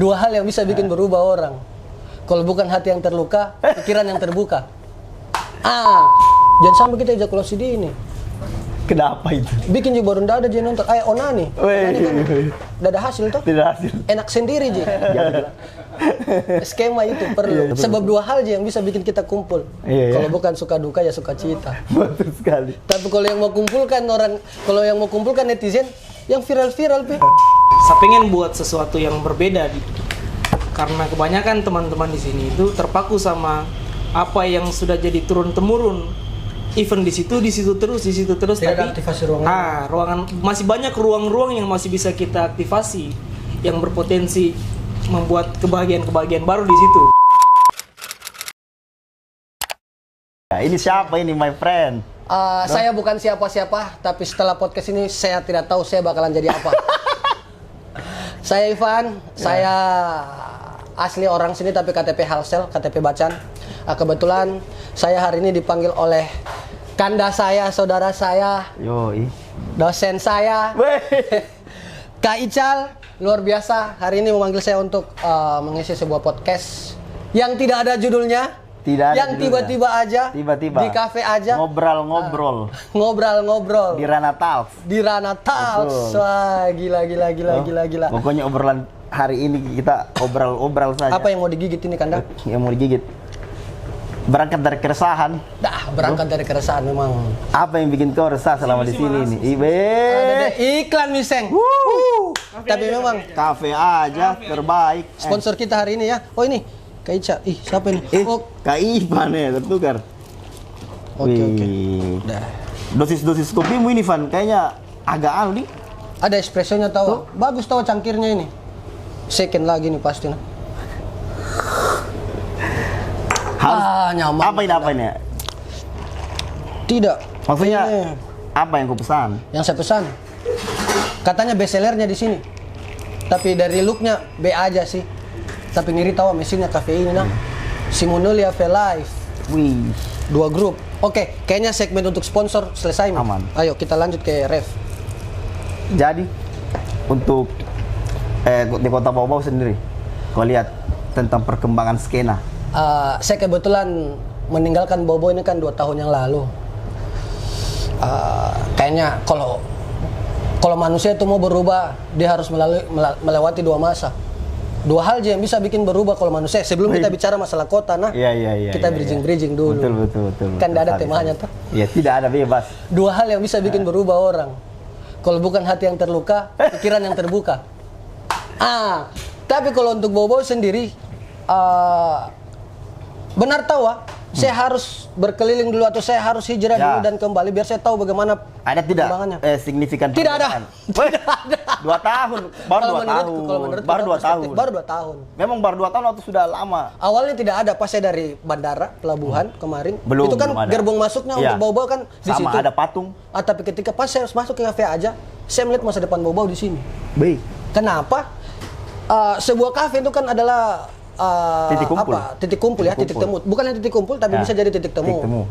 Dua hal yang bisa bikin berubah orang. Kalau bukan hati yang terluka, pikiran yang terbuka. Jangan sampai kita ejakulasi dini. Kenapa itu? Bikin juga baru ada jadi nonton. Onani. Onani kan udah ada hasil tuh. Tidak hasil. Enak sendiri Ji. Skema itu perlu. Sebab dua hal aja yang bisa bikin kita kumpul. Kalau bukan suka duka ya suka cita. Betul sekali. Tapi kalau yang mau kumpulkan kalau yang mau kumpulkan netizen, yang viral-viral Saya pengen buat sesuatu yang berbeda karena kebanyakan teman-teman di sini itu terpaku sama apa yang sudah jadi turun temurun. Even di situ terus. Tidak ada aktivasi ruangan. Ruangan masih banyak ruang-ruang yang masih bisa kita aktivasi, yang berpotensi membuat kebahagiaan baru di situ. Ini siapa ini, my friend? Saya bukan siapa-siapa, tapi setelah podcast ini saya tidak tahu saya bakalan jadi apa. Saya Ivan, saya asli orang sini tapi KTP Halsel, KTP Bacan. Kebetulan saya hari ini dipanggil oleh kanda saya, saudara saya, dosen saya, Kak Ical, luar biasa. Hari ini memanggil saya untuk mengisi sebuah podcast yang tidak ada judulnya. Tidak ada yang tiba-tiba aja di kafe aja ngobrol ngobrol di Rana Talks. Wah, gila. Pokoknya obrolan hari ini kita obrol saja. Apa yang mau digigit ini, Kanda? Yang mau digigit berangkat dari keresahan. Berangkat dari keresahan memang. Apa yang bikin kau resah selama di sini ini? Iklan miseng. Tapi memang kafe aja terbaik. Sponsor kita hari ini ya. Oh ini Kak Ica. Siapa ini? Kak Ivan ya, tertukar. Oke. Dosis kopimu ini, Van, kayaknya agak nih. Ada espressonya tahu. Bagus tahu cangkirnya ini. Second lagi nih pasti. Nyaman. Apa ini? Tidak. Maksudnya apa yang kau pesan? Yang saya pesan, katanya bestsellernya di sini. Tapi dari looknya B aja sih. Tapi ngiri tahu mesinnya kafein nah. Simonulia V-Life. Wih. 2 grup. Oke, kayaknya segmen untuk sponsor selesai. Aman. Ayo kita lanjut ke ref. Jadi untuk di Kota Bau sendiri, kau lihat tentang perkembangan skena. Saya kebetulan meninggalkan Bobo ini kan 2 tahun yang lalu. Kayaknya kalau manusia itu mau berubah, dia harus melewati 2 masa. 2 hal aja yang bisa bikin berubah kalau manusia. Sebelum kita bicara masalah kota, kita bridging dulu. Betul. Kan tidak ada temanya tuh. Iya, tidak ada bebas. 2 hal yang bisa bikin berubah orang. Kalau bukan hati yang terluka, pikiran yang terbuka. Tapi kalau untuk Bobo sendiri, benar tahu saya harus berkeliling dulu atau saya harus hijrah dulu dan kembali biar saya tahu bagaimana ada tidak signifikan tidak ada 2 tahun baru 2 tahun baru 2 tahun memang baru 2 tahun atau sudah lama? Awalnya tidak ada, pas saya dari bandara pelabuhan kemarin belum, itu kan gerbong masuknya untuk Bobo kan di situ ada patung. Tapi ketika pas saya masuk ke kafe aja saya melihat masa depan Bobo di sini. Baik. Kenapa? Sebuah kafe itu kan adalah titik kumpul ya, titik temu. Bukan hanya titik kumpul, tapi bisa jadi titik temu.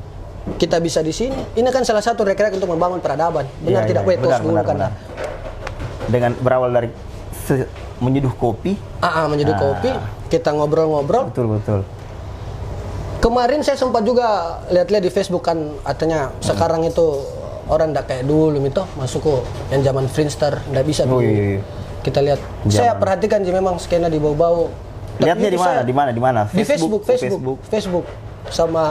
Kita bisa di sini. Ini kan salah satu rek-rek untuk membangun peradaban. Benar tidak? Benar. Dengan berawal dari menyeduh kopi. Menyeduh kopi. Kita ngobrol-ngobrol. Betul. Kemarin saya sempat juga lihat-lihat di Facebook kan, artinya sekarang itu orang tidak kayak dulu itu masuk ke yang zaman Friendster, tidak bisa dulu. Kita lihat. Saya perhatikan sih memang skena di bau-bau. Lihatnya di mana? Di Facebook sama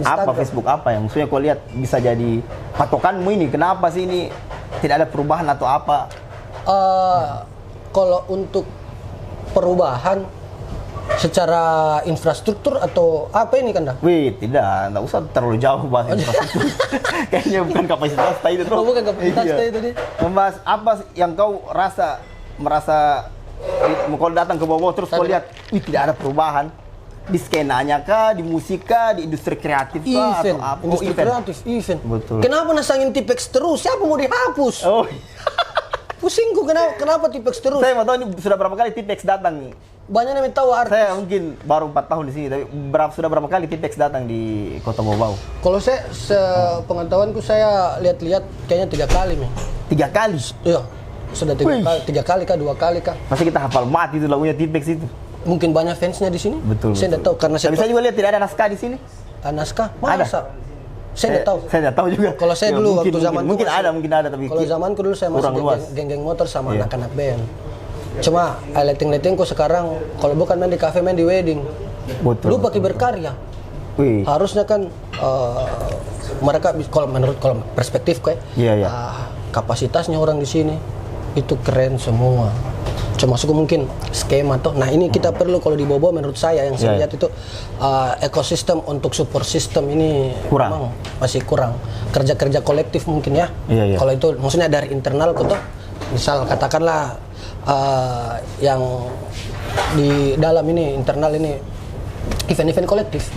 Instagram. Apa Facebook apa yang maksudnya kau lihat bisa jadi patokanmu ini? Kenapa sih ini tidak ada perubahan atau apa? Kalau untuk perubahan secara infrastruktur atau apa ini kan dah? Tidak usah terlalu jauh bahas infrastruktur. Kayaknya bukan kapasitas tadi itu. Bukan kapasitas tadi itu. Membahas apa yang kau merasa kalau datang ke Bobo terus kau lihat, tidak ada perubahan di skenanya kah, di musik kah, di industri kreatif kah, atau apa? Industri kreatif, event. Betul. Kenapa nasangin Tipex terus? Siapa mau dihapus? Pusingku kenapa Tipex terus? Saya mau tahu ini sudah berapa kali Tipex datang nih? Banyak yang tahu artis. Saya mungkin baru 4 tahun di sini, tapi sudah berapa kali Tipex datang di Kota Bau? Kalau saya sepengetahuanku saya lihat-lihat kayaknya 3 kali nih. 3 kali? Iya. sudah tiga kali kah, 2 kali kah. Pasti kita hafal mati itu lagunya Tipex itu. Mungkin banyak fansnya di sini. Betul. Saya tidak tahu karena Tapi saya juga lihat tidak ada naskah di sini. naskah. Ada. Masa? Saya tidak tahu. Saya tidak tahu juga. Kalau saya Ya, dulu mungkin, waktu zaman mungkin ada tapi kalau zamanku dulu saya masih kurang luas. geng-geng motor sama anak-anak band. Cuma letting-lettingku sekarang kalau bukan main di kafe, main di wedding. Betul. Lu pakai berkarya. Wih. Harusnya kan mereka kalau menurut perspektif kayak Iya. kapasitasnya orang di sini itu keren semua. Cuma masuk mungkin skema tuh. Nah ini kita perlu kalau di Bobo menurut saya yang saya lihat itu ekosistem untuk support system ini Kurang. memang masih kurang. Kerja-kerja kolektif mungkin ya. Iya. Kalau itu maksudnya dari internal tuh, misal katakanlah yang di dalam ini internal ini event-event kolektif.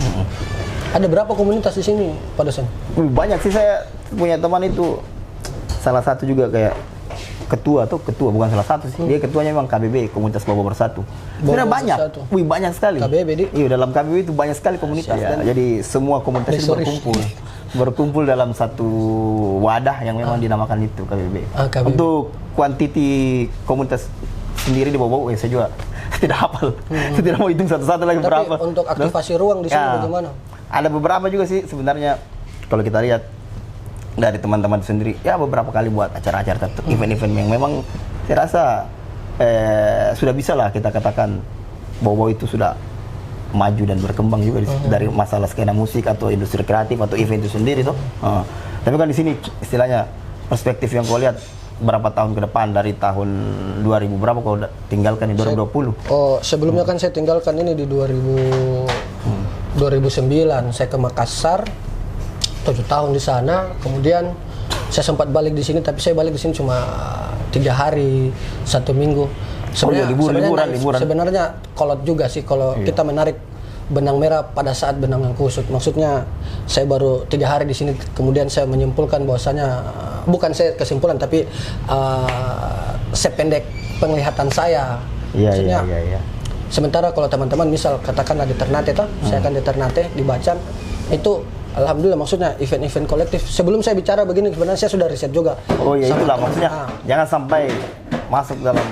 Ada berapa komunitas di sini, Pak dosen? Banyak sih, saya punya teman itu salah satu juga kayak ketua bukan salah satu sih. Dia ketuanya memang KBB, Komunitas Bobo Bersatu. Sebenarnya banyak. Bersatu. Banyak sekali. KBB di? Iya, dalam KBB itu banyak sekali komunitas kan. Jadi semua komunitas itu berkumpul dalam satu wadah yang memang dinamakan itu KBB. KBB. Untuk kuantiti komunitas sendiri di Bobo, saya juga tidak hafal. Saya tidak mau hitung satu-satu lagi Tapi berapa. untuk aktivasi ruang di sini bagaimana? Ada beberapa juga sih sebenarnya kalau kita lihat dari teman-teman sendiri, ya beberapa kali buat acara-acara tertentu, event-event yang memang saya rasa sudah bisa lah kita katakan Bobo itu sudah maju dan berkembang juga dari masalah skena musik atau industri kreatif atau event itu sendiri tuh. Tapi kan di sini istilahnya perspektif yang kau lihat berapa tahun ke depan dari tahun 2000 berapa kau tinggalkan di 2020? Sebelumnya kan saya tinggalkan ini di 2009 saya ke Makassar 7 tahun di sana, kemudian saya sempat balik di sini, tapi saya balik di sini cuma 3 hari 1 minggu. Liburan. Sebenarnya kolot juga sih kalau kita menarik benang merah pada saat benang yang kusut. Maksudnya saya baru 3 hari di sini, kemudian saya menyimpulkan bahwasanya bukan saya kesimpulan tapi sependek penglihatan saya. Maksudnya sementara kalau teman-teman misal katakanlah di Ternate toh, saya akan di Ternate di Bacan itu alhamdulillah, maksudnya event-event kolektif. Sebelum saya bicara begini sebenarnya saya sudah riset juga. Oh iya, itulah maksudnya. Jangan sampai masuk dalam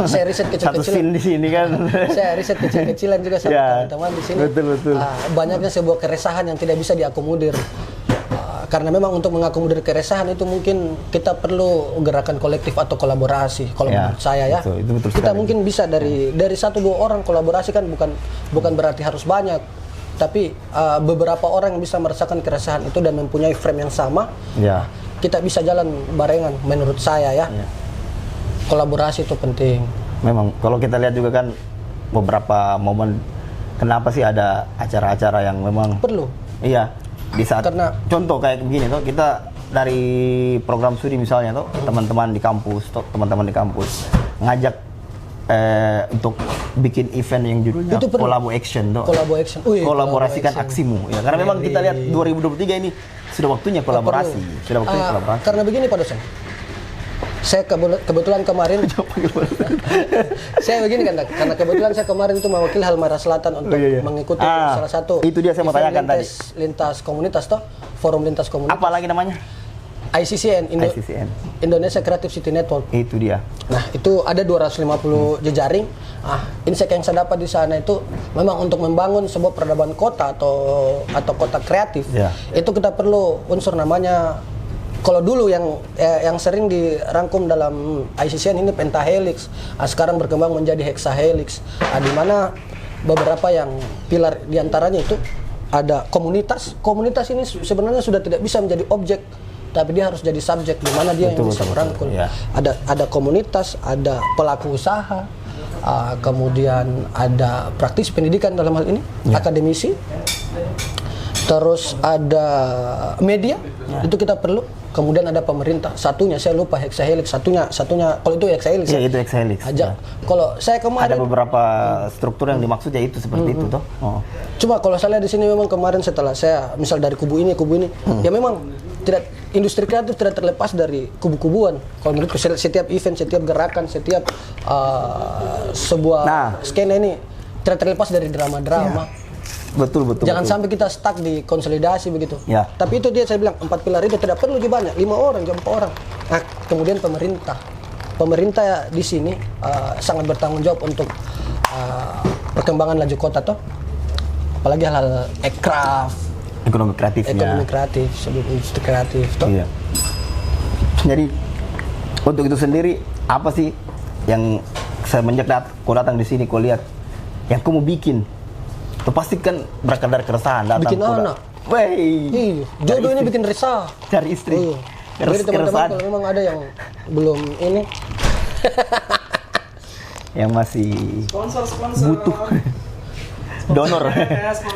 saya riset satu scene di sini kan. Saya riset kecil-kecilan juga sama teman-teman di sini. Betul. Banyaknya sebuah keresahan yang tidak bisa diakomodir. Karena memang untuk mengakomodir keresahan itu mungkin kita perlu gerakan kolektif atau kolaborasi. Kalau menurut saya ya, itu kita mungkin bisa dari 1-2 orang kolaborasi kan bukan berarti harus banyak. Tapi beberapa orang yang bisa merasakan keresahan itu dan mempunyai frame yang sama, kita bisa jalan barengan menurut saya ya. Kolaborasi itu penting. Memang kalau kita lihat juga kan beberapa momen kenapa sih ada acara-acara yang memang Perlu. Iya, di saat contoh kayak begini tuh, kita dari program studi misalnya tuh teman-teman di kampus ngajak untuk bikin event yang judulnya Kolabo Action tuh. Kolaborasikan aksimu ya, karena memang kita lihat 2023 ini sudah waktunya kolaborasi. Karena begini Pak dosen. Saya kebetulan kemarin saya begini kan, karena kebetulan saya kemarin itu mewakili Halmahera Selatan untuk mengikuti salah satu itu dia saya mau tanyakan tadi. Lintas komunitas toh, forum lintas komunitas. Apa lagi namanya? ICCN, Indonesia Creative City Network. Itu dia. Nah, itu ada 250 jejaring. Insight yang saya dapat di sana itu memang untuk membangun sebuah peradaban kota atau kota kreatif. Itu kita perlu unsur namanya, kalau dulu yang sering dirangkum dalam ICCN ini pentahelix, sekarang berkembang menjadi hexahelix. Di mana beberapa yang pilar diantaranya itu ada komunitas. Komunitas ini sebenarnya sudah tidak bisa menjadi objek, tapi dia harus jadi subjek, di mana dia yang bisa merangkul. Ada komunitas, ada pelaku usaha, kemudian ada praktisi pendidikan dalam hal ini, akademisi, terus ada media, itu kita perlu. Kemudian ada pemerintah, satunya saya lupa hexahelix, satunya kalau itu hexahelix. Iya, itu hexahelix. Kalau saya kemarin ada beberapa struktur yang dimaksud ya itu seperti itu toh. Cuma kalau saya lihat di sini memang kemarin setelah saya misal dari kubu ini, ya memang tidak, industri kreatif tidak terlepas dari kubu-kubuan. Kalau menurutku setiap event, setiap gerakan, setiap sebuah skena ini tidak terlepas dari drama-drama. Betul. Jangan sampai kita stuck di konsolidasi begitu. Tapi itu dia saya bilang 4 pilar itu tidak perlu banyak, 5 orang, 4 orang. Nah, kemudian pemerintah. pemerintah di sini sangat bertanggung jawab untuk perkembangan laju kota toh. Apalagi hal-hal aircraft, Ekonomi kreatif, sebelum industri kreatif toh. Iya. Jadi untuk itu sendiri apa sih yang semenjak kau datang di sini kau lihat yang kau mau bikin? Tuh pasti kan berkadar keresahan datang. Bikin anak. Wey. Iya, jodoh ini bikin resah. Cari istri. Iya. Jadi teman-teman kalau memang ada yang belum ini yang masih Sponsor. butuh donor.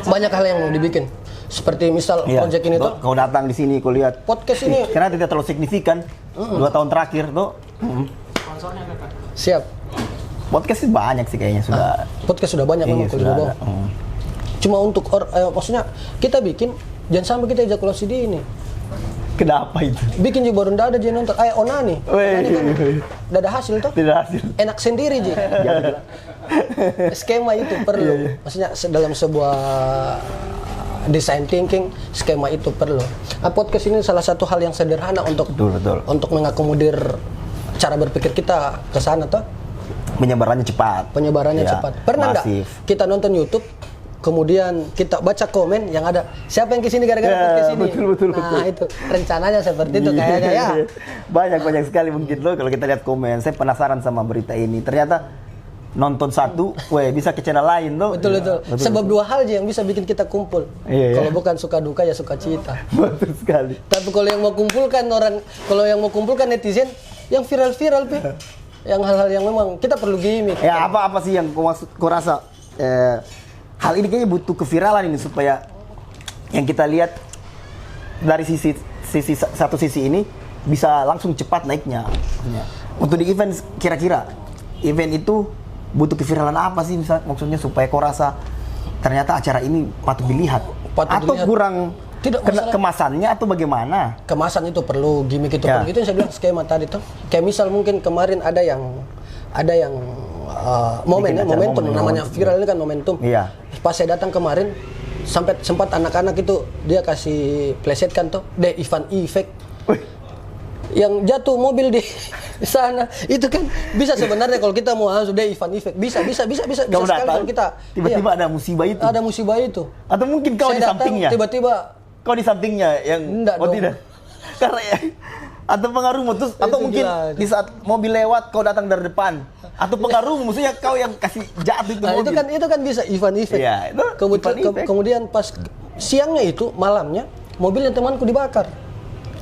banyak hal yang mau dibikin. Seperti misal Iya. project ini tuh, Kau datang di sini kau lihat podcast ini karena tidak terlalu signifikan 2 tahun terakhir tuh. Sponsornya kakak. siap. Podcast sih banyak sih kayaknya sudah. Podcast sudah banyak memang Iya, kalau sudah dibawa. ada. Cuma untuk maksudnya kita bikin jangan sampai kita ejakulasi dini. Kenapa itu? Bikin juga baru ndak ada je nonton. Onani. Onani kan ndak ada hasil tuh. Tidak hasil. Enak sendiri je. Skema itu perlu. Maksudnya dalam sebuah design thinking skema itu perlu. Podcast ini salah satu hal yang sederhana untuk Betul. untuk mengakomodir cara berpikir kita ke sana toh. Penyebarannya cepat. Penyebarannya Ya, cepat. Pernah enggak masif. kita nonton YouTube kemudian kita baca komen yang ada siapa yang kesini gara-gara Ya, podcast ini? betul. Nah, itu rencananya seperti itu kayaknya ya. Banyak sekali mungkin loh kalau kita lihat komen. Saya penasaran sama berita ini. Ternyata nonton satu, bisa ke channel lain tuh. Betul. Sebab dua hal aja yang bisa bikin kita kumpul. Iya. Kalau bukan suka duka ya suka cita. Betul sekali. Tapi kalau yang mau kumpulkan netizen yang viral-viral Pi. Yang hal-hal yang memang kita perlu gimmick. Ya apa sih yang kau rasa hal ini kayaknya butuh keviralan ini supaya yang kita lihat dari satu sisi ini bisa langsung cepat naiknya. Untuk di event kira-kira event itu butuh keviralan apa sih maksudnya supaya kau rasa ternyata acara ini patut dilihat atau dilihat. kurang Tidak masalah. kemasannya atau bagaimana? Kemasan itu perlu, gimmick itu Ya. perlu. Itu yang saya bilang skema tadi tuh. Kayak misal mungkin kemarin ada yang momentum namanya viral ini kan momentum. Iya. Pas saya datang kemarin sampai sempat anak-anak itu dia kasih plesetkan tuh Ivan Effect. Wih. Yang jatuh mobil di sana itu kan bisa sebenarnya kalau kita mau sudah Ivan Effect bisa Kau sekali datang, kalau kita tiba-tiba iya, ada musibah itu. ada musibah itu. Atau mungkin kau Saya di datang, sampingnya. tiba-tiba Kau di sampingnya yang Enggak dong. tidak. Karena atau pengaruh terus atau Itu mungkin gila. di saat mobil lewat kau datang dari depan atau pengaruh maksudnya kau yang kasih jatuh itu Nah, mobil. itu kan bisa Ivan Effect. Iya, itu Kemudian, Ivan Effect. kemudian pas siangnya itu malamnya mobilnya temanku dibakar.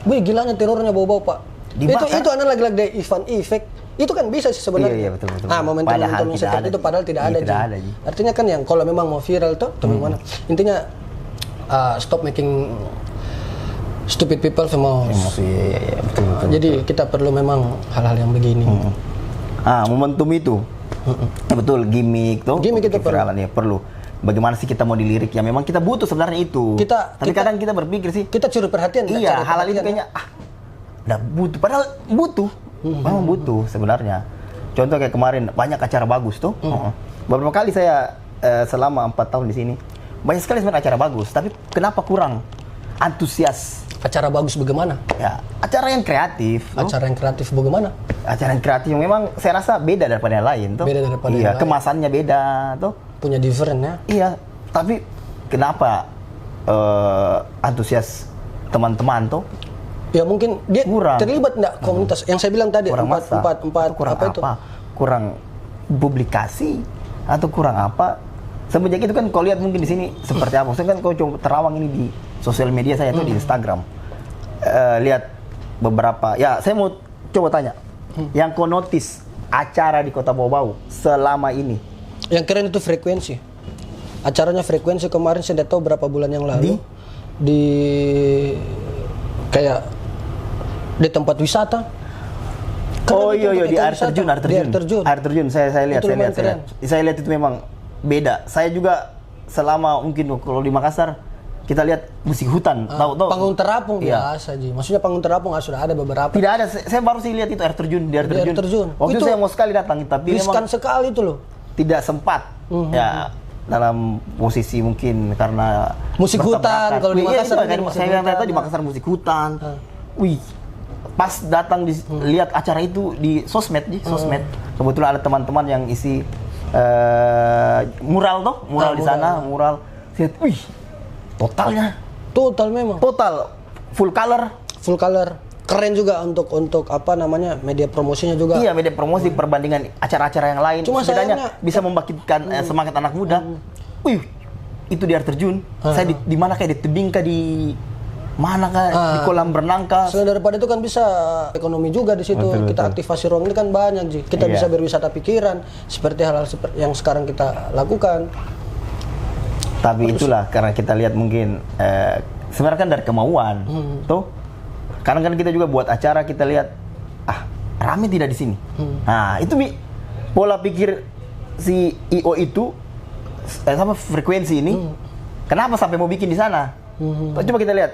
Wih gilanya terornya bau-bau Pak. Dibakar? Itu anak lagi-lagi dari Ivan Effect. Itu kan bisa sih sebenarnya. Iya, betul. Nah, momentum Padahal yang tidak seperti ada. itu padahal tidak Iya, ada. tidak Ji. ada, Ji. Artinya kan yang kalau memang mau viral tuh bagaimana? Intinya stop making stupid people famous. Iya, betul. Jadi kita perlu memang hal-hal yang begini. Momentum itu. Betul, gimmick tuh. Gimmick itu keviralan ya perlu. Bagaimana sih kita mau dilirik ya memang kita butuh sebenarnya itu. Tapi kadang kita berpikir sih, Kita curi perhatian. iya, cari hal-hal ini perhatian, kayaknya udah butuh. Padahal butuh. Memang butuh sebenarnya. Contoh kayak kemarin banyak acara bagus tuh. Beberapa kali saya selama 4 tahun di sini banyak sekali sebenarnya acara bagus. Tapi kenapa kurang antusias? Acara bagus bagaimana? Ya, acara yang kreatif. tuh. Acara yang kreatif bagaimana? Acara yang kreatif yang memang saya rasa beda daripada yang lain tuh. Beda daripada iya, yang lain. kemasannya beda tuh. Punya different ya. Iya, tapi kenapa antusias teman-teman tuh Ya mungkin dia kurang. terlibat enggak komunitas yang saya bilang tadi kurang masa? empat Atau kurang apa itu? Kurang publikasi atau kurang apa? Semenjak itu kan kau lihat mungkin di sini seperti apa? Maksudnya kan kau coba terawang ini di sosial media saya tuh di Instagram. Lihat beberapa. Ya, saya mau coba tanya. Yang kau notice acara di Kota Bau-Bau selama ini? Yang keren itu frekuensi. Acaranya frekuensi kemarin saya tidak tahu berapa bulan yang lalu di kayak di tempat wisata. Oh Keren iya itu di air wisata. terjun, Di air terjun. Air terjun saya lihat, Itu saya lihat, lumayan keren. saya lihat itu memang beda. Saya juga selama mungkin kalau di Makassar kita lihat musik hutan, tahu. Panggung terapung Iya. biasa Ji. Maksudnya panggung terapung sudah ada beberapa. Tidak ada, saya baru sih lihat itu air terjun, di air Di air terjun. terjun. Waktu itu Itu saya mau sekali datang, tapi Riskan memang sekali itu loh. tidak sempat. Ya dalam posisi mungkin karena Musik hutan, bertabrakan. kalau di Iya, Makassar itu mungkin kan, musik saya bilang hutan. tadi di Makassar musik hutan. Wih, pas datang lihat acara itu di sosmed, kebetulan ada teman-teman yang isi mural di sana, mural. Saya, wih, Total memang. total full color. Full color. Keren juga untuk apa namanya media promosinya juga. Iya, media promosi perbandingan acara-acara yang lain. Cuma setidaknya bisa membangkitkan semangat anak muda. Wih, itu di air terjun. Saya di mana kayak di tebing kah, di mana kah, di kolam renang kah. Selain daripada itu kan bisa ekonomi juga di situ. Kita aktivasi ruang ini kan banyak, Ji. Kita bisa berwisata pikiran seperti hal-hal yang sekarang kita lakukan. Tapi itulah karena kita lihat mungkin sebenarnya kan dari kemauan, tuh. Karena kan kita juga buat acara, kita lihat rame tidak di sini. Nah, itu pola pikir si IO itu sama frekuensi ini. Kenapa sampai mau bikin di sana? Coba kita lihat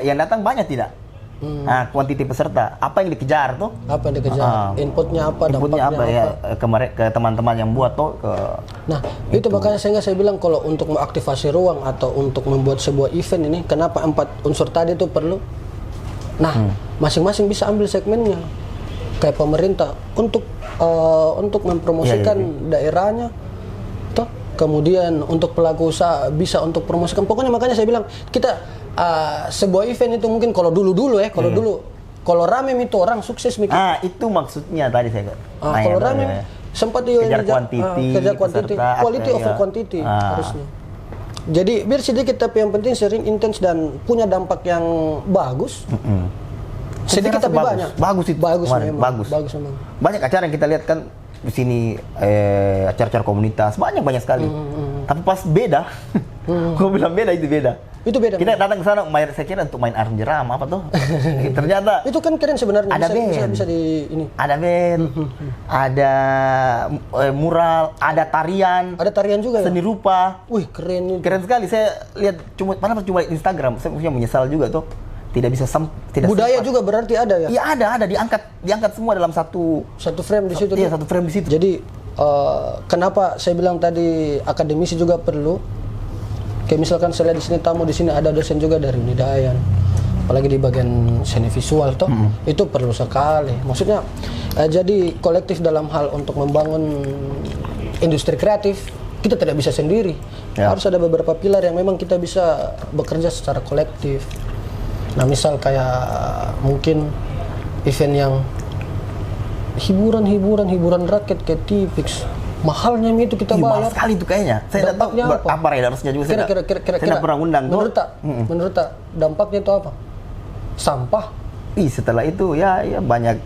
yang datang banyak tidak? Nah, kuantiti peserta, apa yang dikejar tuh? Apa yang dikejar? Inputnya apa? Inputnya apa ya? Ke teman-teman yang buat tuh. Nah, itu makanya saya bilang kalau untuk mengaktifasi ruang atau untuk membuat sebuah event ini, kenapa 4 unsur tadi itu perlu? Nah, masing-masing bisa ambil segmennya. Kayak pemerintah untuk mempromosikan daerahnya, toh. Kemudian untuk pelaku usaha bisa untuk promosikan. Pokoknya makanya saya bilang kita sebuah event itu mungkin kalau dulu kalau rame itu orang sukses mikir. Itu maksudnya tadi saya kalau rame sempat kejar kuantiti, quality over quantity harusnya. Jadi biar sedikit tapi yang penting sering, intens dan punya dampak yang bagus. Sedikit tapi banyak. Bagus itu. Bagus memang. Banyak acara yang kita lihat kan di sini, acara-acara komunitas banyak sekali. Tapi pas beda, gua bilang beda. Itu beda. Kita datang ke sana saya kira untuk main arung jeram apa tuh. Ternyata itu kan keren sebenarnya. Ada bisa di ini. Ada band, ada mural, ada tarian. Ada tarian juga seni rupa. Wih, keren itu. Keren sekali. Saya lihat cuma Instagram. Saya punya menyesal juga tuh. Tidak bisa budaya sempat. Juga berarti ada ya? Iya ada diangkat semua dalam satu frame di situ. Iya, satu frame di situ. Jadi kenapa saya bilang tadi akademisi juga perlu? Kayak misalkan saya lihat di sini tamu di sini ada dosen juga dari Unidayan. Apalagi di bagian seni visual toh, itu perlu sekali. Maksudnya jadi kolektif dalam hal untuk membangun industri kreatif, kita tidak bisa sendiri. Harus ada beberapa pilar yang memang kita bisa bekerja secara kolektif. Nah, misal kayak mungkin event yang hiburan rakyat kayak Tipix, mahalnya itu kita bayar. Mahal sekali itu kayaknya. Saya tidak tahu apa ridersnya juga. Saya tidak pernah undang. Menurut dampaknya itu apa? Sampah. Setelah itu ya banyak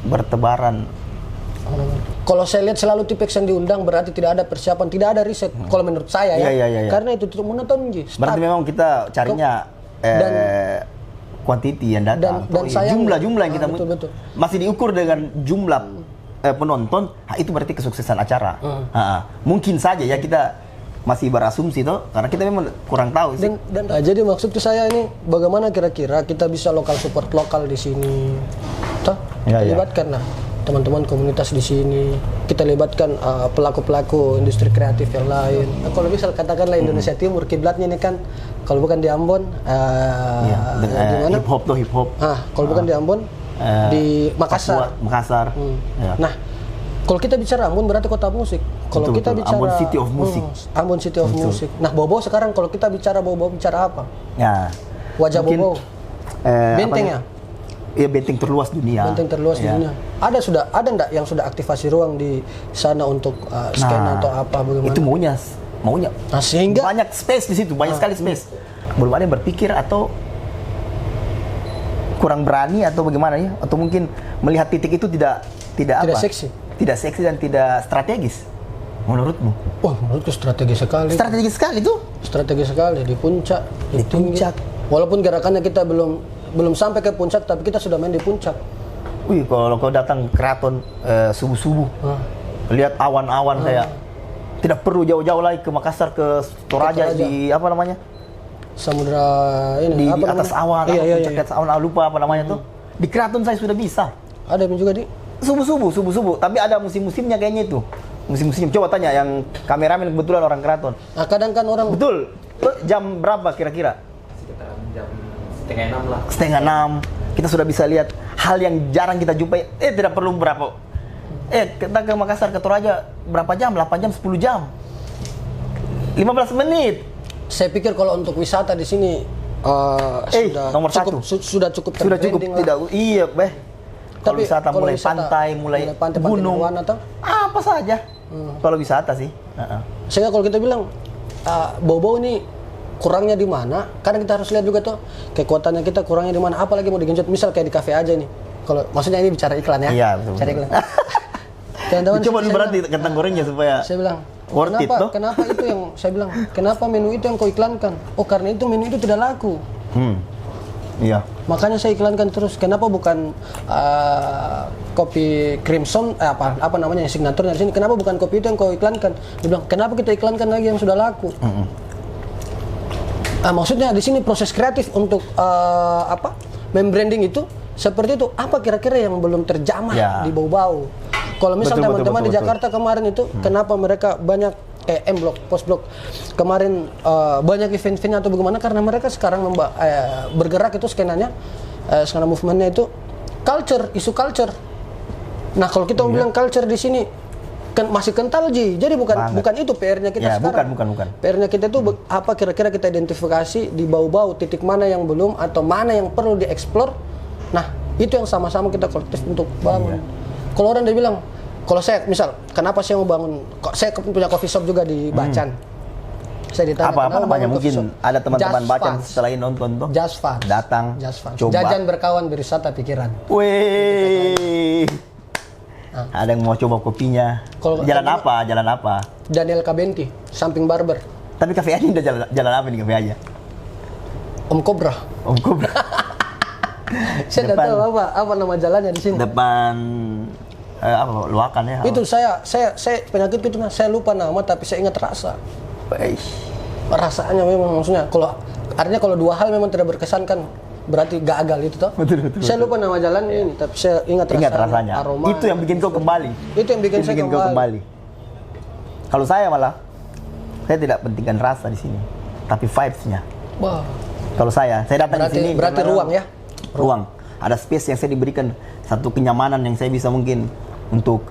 bertebaran. Kalau saya lihat selalu Tipix yang diundang berarti tidak ada persiapan, tidak ada riset. Kalau menurut saya ya. Karena itu tidak monoton. Berarti memang kita carinya kuantiti yang datang, dan jumlah yang kita betul. Masih diukur dengan jumlah penonton, itu berarti kesuksesan acara. Mungkin saja ya kita masih berasumsi toh, karena kita memang kurang tahu sih. Jadi maksudku saya ini bagaimana kira-kira kita bisa lokal support lokal di sini, toh? Libatkan lah teman-teman komunitas di sini, kita libatkan pelaku-pelaku industri kreatif yang lain. Nah, kalau misal katakanlah Indonesia Timur, kiblatnya ini kan kalau bukan di Ambon, di mana? Hip hop. Kalau bukan di Ambon, di Makassar. Nah, kalau kita bicara Ambon berarti kota musik. Kalau kita bicara Ambon City of Music. Ambon City of Music. Nah, Bobo sekarang kalau kita bicara Bobo bicara apa? Ya. Wajah Bobo. Benteng ya? Iya, benteng terluas dunia. Benteng terluas dunia. Ada enggak yang sudah aktivasi ruang di sana untuk skena atau apa bagaimana? Itu maunya. Nah, sehingga banyak space di situ, banyak sekali space. Belum ada yang berpikir atau kurang berani atau bagaimana ya? Atau mungkin melihat titik itu tidak seksi. Tidak seksi dan tidak strategis. Menurutmu? Wah, menurutku strategi sekali. Strategi sekali tuh. Strategi sekali di puncak, di puncak. Walaupun gerakannya kita belum sampai ke puncak, tapi kita sudah main di puncak. Wih, kalau kau datang ke keraton subuh-subuh, lihat awan-awan kayak tidak perlu jauh-jauh lagi ke Makassar, ke Toraja, di apa namanya? Samudra ini. Di atas awan, iya. atas awan, lupa apa namanya tuh. Di keraton saya sudah bisa. Ada juga di subuh-subuh. Tapi ada musim-musimnya kayaknya itu. Musim-musim. Coba tanya yang kameramen kebetulan orang keraton. Nah, kadang kan orang betul. Jam berapa kira-kira? Sekitar jam 5:30 lah. 5:30. Kita sudah bisa lihat hal yang jarang kita jumpai. Tidak perlu berapa. Kita ke Makassar, ke Toraja berapa jam? 8 jam, 10 jam. 15 menit. Saya pikir kalau untuk wisata di sini sudah nomor cukup, satu. sudah cukup Sudah cukup. terbranding Tidak, lah. iya, Beh. Kalau Tapi wisata kalau mulai wisata, pantai, mulai gunung, Nirwana atau? apa saja. Kalau wisata sih. Sehingga kalau kita bilang bau-bau ini kurangnya di mana? Karena kita harus lihat juga tuh kekuatannya kita kurangnya di mana. Apalagi mau digenjot, misal kayak di kafe aja nih. Kalau maksudnya ini bicara iklan ya. Iya, betul. Bicara iklan. Teman-teman, Coba saya berarti bilang, kentang gorengnya supaya saya bilang, worth it, toh? kenapa itu yang saya bilang, kenapa menu itu yang kau iklankan? Oh, karena itu menu itu tidak laku. Iya. Makanya saya iklankan terus. Kenapa bukan kopi Crimson apa namanya signaturnya di sini? Kenapa bukan kopi itu yang kau iklankan? Dia bilang, kenapa kita iklankan lagi yang sudah laku? Maksudnya di sini proses kreatif untuk membranding itu seperti itu. Apa kira-kira yang belum terjamah di bau-bau? Kalau misal teman-teman di Jakarta kemarin itu, kenapa mereka banyak M-Block, Post-Block kemarin banyak event-eventnya atau bagaimana? Karena mereka sekarang bergerak itu skenanya, skena movementnya itu culture, isu culture. Nah kalau kita bilang culture di sini masih kental jadi bukan itu PR-nya kita sekarang. Bukan. PR-nya kita itu apa kira-kira kita identifikasi di bau-bau titik mana yang belum atau mana yang perlu dieksplor. Nah itu yang sama-sama kita kolektif untuk bangun. Kalau orang dia bilang, kalau saya misal, kenapa saya mau bangun? Saya punya coffee shop juga di Bacan. Saya ditanya Apa namanya? Mungkin ada teman-teman Bacan setelah ini nonton tuh. Just Fun. Datang. Just Fun. Coba. Jajan berkawan berwisata pikiran. Wih. Ada yang mau coba kopinya. Jalan apa? Daniel Kabenti, samping barber. Tapi kafe aja udah jalan apa nih kafe aja? Om Cobra. Saya tidak tahu apa nama jalannya di sini. Depan Luakan ya. Itu saya penyakit itu saya lupa nama tapi saya ingat rasa. Rasanya memang maksudnya artinya kalau dua hal memang tidak berkesan kan berarti gagal itu toh. Betul. Saya lupa nama jalannya ini tapi saya ingat rasanya. Aroma. Itu yang bikin kau kembali. Itu yang bikin saya kembali. Kalau saya malah saya tidak pentingkan rasa di sini, tapi vibes-nya. Wah. Kalau saya datang di sini berarti ruang ya. Ruang. Ada space yang saya diberikan, satu kenyamanan yang saya bisa mungkin untuk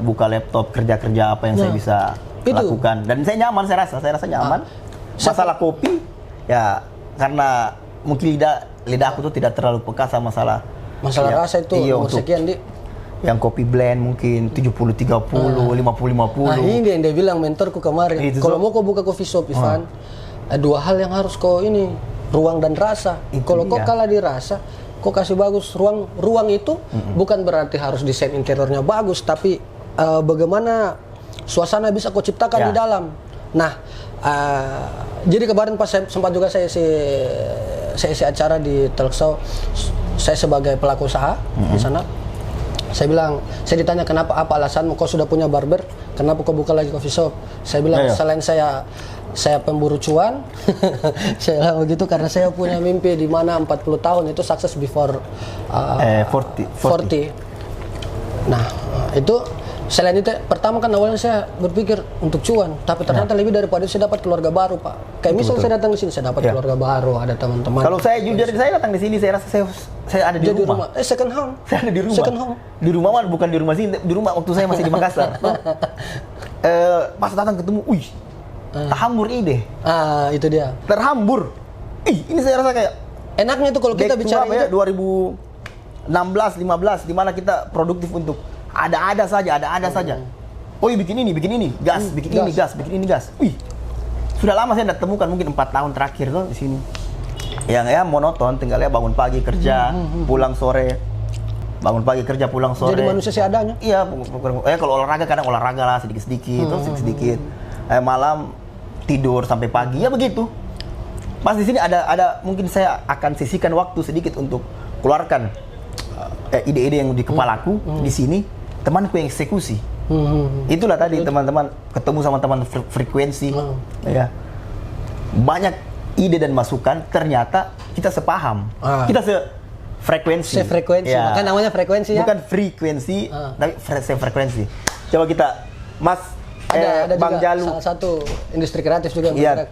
buka laptop, kerja-kerja apa yang saya bisa lakukan. Dan saya nyaman, saya rasa nyaman. Masalah kopi, ya karena mungkin lidah aku tuh tidak terlalu peka sama masalah rasa itu. Umur sekian yang kopi blend mungkin 70-30, 50-50. Nah ini yang dia bilang mentorku kemarin. Kalau mau kau buka coffee shop, Ivan, dua hal yang harus kau ruang dan rasa. Kalau kau kalah di rasa, kau kasih bagus ruang itu bukan berarti harus desain interiornya bagus, tapi bagaimana suasana bisa kau ciptakan di dalam. Nah, jadi kemarin pas sempat juga saya isi acara di Telkshow, saya sebagai pelaku usaha di sana. Saya bilang, saya ditanya kenapa, apa alasanmu, kau sudah punya barber, kenapa kau buka lagi coffee shop? Saya bilang, selain saya pemburu cuan, saya bilang begitu karena saya punya mimpi di mana 40 tahun itu sukses before 40. Nah, itu selain itu pertama kan awalnya saya berpikir untuk cuan, tapi ternyata lebih daripada itu saya dapat keluarga baru, Pak. Kayak misal saya datang di sini saya dapat keluarga baru, ada teman-teman. Kalau saya jujur, saya datang di sini saya rasa saya ada di rumah. Second home. Saya ada di rumah. Second home. Di rumah mah bukan di rumah sini, di rumah waktu saya masih di Makassar. Pas datang ketemu, terhambur ide. Itu dia. Terhambur. Ini saya rasa kayak enaknya tuh kalau kita bicara ya 2016, 15 di mana kita produktif untuk ada saja. Bikin ini, gas, bikin ini, gas. Sudah lama saya tidak temukan, mungkin 4 tahun terakhir tuh di sini. Yang monoton, tinggal bangun pagi kerja, pulang sore. Bangun pagi kerja, pulang sore. Jadi manusia seadanya. Iya, kalau olahraga kadang olahraga lah sedikit-sedikit. Malam tidur sampai pagi, ya begitu. Pas di sini ada mungkin saya akan sisihkan waktu sedikit untuk keluarkan ide-ide yang di kepalaku di sini. Temanku yang eksekusi. Itulah tadi teman-teman ketemu sama teman frekuensi. Ya. Banyak ide dan masukan, ternyata kita sepaham. Kita sefrekuensi. Ya. Kan namanya frekuensi ya. Bukan frekuensi, tapi sefrekuensi. Coba kita ada Bang Jalu, salah satu industri kreatif juga. Iya.